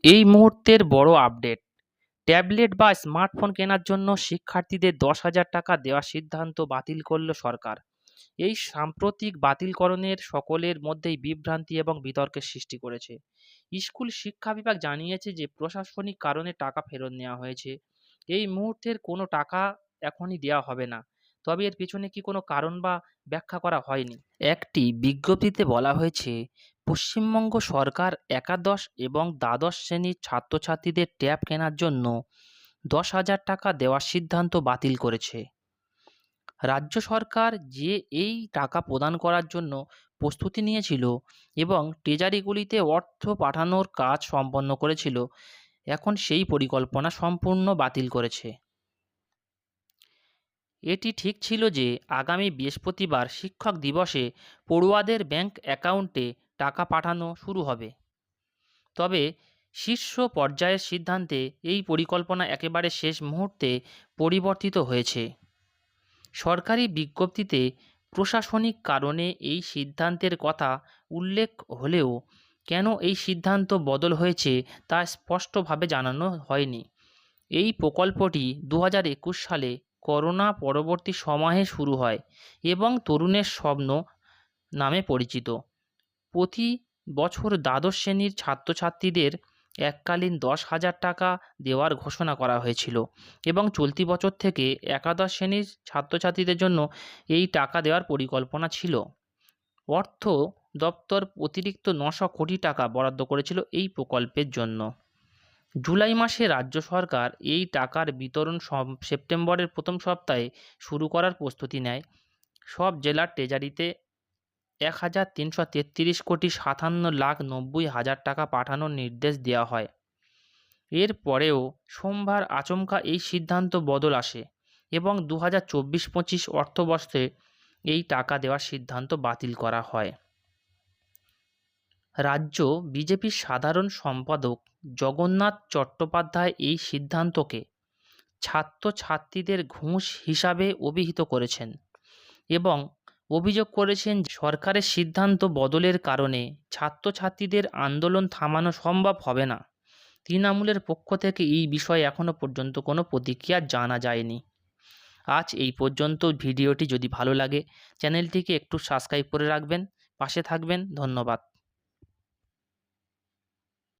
এই মুহূর্তের বড় আপডেট, ট্যাবলেট বা স্মার্টফোন কেনার জন্য শিক্ষার্থীদের ১০,০০০ টাকা দেওয়ার সিদ্ধান্ত বাতিল করল সরকার। এই সাম্প্রতিক বাতিলকরণের সকলের মধ্যেই বিভ্রান্তি এবং বিতর্কের সৃষ্টি করেছে। স্কুল শিক্ষা বিভাগ জানিয়েছে যে প্রশাসনিক কারণে টাকা ফেরত নেওয়া হয়েছে। এই মুহূর্তের কোনো টাকা এখনই দেওয়া হবে না। তবে এর পেছনে কি কোনো কারণ বা ব্যাখ্যা করা হয়নি। একটি বিজ্ঞপ্তিতে বলা হয়েছে, পশ্চিমবঙ্গ সরকার একাদশ এবং দ্বাদশ শ্রেণীর ছাত্রছাত্রীদের ট্যাব কেনার জন্য ১০,০০০ টাকা দেওয়ার সিদ্ধান্ত বাতিল করেছে। রাজ্য সরকার যে এই টাকা প্রদান করার জন্য প্রস্তুতি নিয়েছিল এবং ট্রেজারিগুলিতে অর্থ পাঠানোর কাজ সম্পন্ন করেছিল, এখন সেই পরিকল্পনা সম্পূর্ণ বাতিল করেছে। এটি ঠিক ছিল যে আগামী বৃহস্পতিবার শিক্ষক দিবসে পড়ুয়াদের ব্যাংক অ্যাকাউন্টে টাকা পাঠানো শুরু হবে। তবে শীর্ষ পর্যায়ের সিদ্ধান্তে এই পরিকল্পনা একেবারে শেষ মুহূর্তে পরিবর্তিত হয়েছে। সরকারি বিজ্ঞপ্তিতে প্রশাসনিক কারণে এই সিদ্ধান্তের কথা উল্লেখ হলেও কেন এই সিদ্ধান্ত বদল হয়েছে তা স্পষ্টভাবে জানানো হয়নি। এই প্রকল্পটি ২০২১ সালে করোনা পরবর্তী সময়ে শুরু হয় এবং তরুণের স্বপ্ন নামে পরিচিত। প্রতি বছর দ্বাদশ শ্রেণীর ছাত্রছাত্রীদের এককালীন ১০,০০০ টাকা দেওয়ার ঘোষণা করা হয়েছিল এবং চলতি বছর থেকে একাদশ শ্রেণীর ছাত্রছাত্রীদের জন্য এই টাকা দেওয়ার পরিকল্পনা ছিল। অর্থ দপ্তর অতিরিক্ত ৯০০ কোটি টাকা বরাদ্দ করেছিল এই প্রকল্পের জন্য। জুলাই মাসে রাজ্য সরকার এই টাকার বিতরণ সেপ্টেম্বরের প্রথম সপ্তাহে শুরু করার প্রস্তুতি নেয়। সব জেলার ট্রেজারিতে ১,৩৩৩ কোটি ৫৭,৯০,০০০ টাকা পাঠানোর নির্দেশ দেওয়া হয়। এর পরেও সোমবার আচমকা এই সিদ্ধান্ত বদল আসে এবং ২০২৪-২৫ অর্থবর্ষে এই টাকা দেওয়ার সিদ্ধান্ত বাতিল করা হয়। রাজ্য বিজেপির সাধারণ সম্পাদক জগন্নাথ চট্টোপাধ্যায় এই সিদ্ধান্তকে ছাত্রছাত্রীদের ঘুষ হিসাবে অভিহিত করেছেন এবং অভিযোগ করেছেন সরকারের সিদ্ধান্ত বদলের কারণে ছাত্রছাত্রীদের আন্দোলন থামানো সম্ভব হবে না। তৃণমূলের পক্ষ থেকে এই বিষয়ে এখনও পর্যন্ত কোনো প্রতিক্রিয়া জানা যায়নি। আজ এই পর্যন্ত। ভিডিওটি যদি ভালো লাগে চ্যানেলটিকে একটু সাবস্ক্রাইব করে রাখবেন, পাশে থাকবেন। ধন্যবাদ।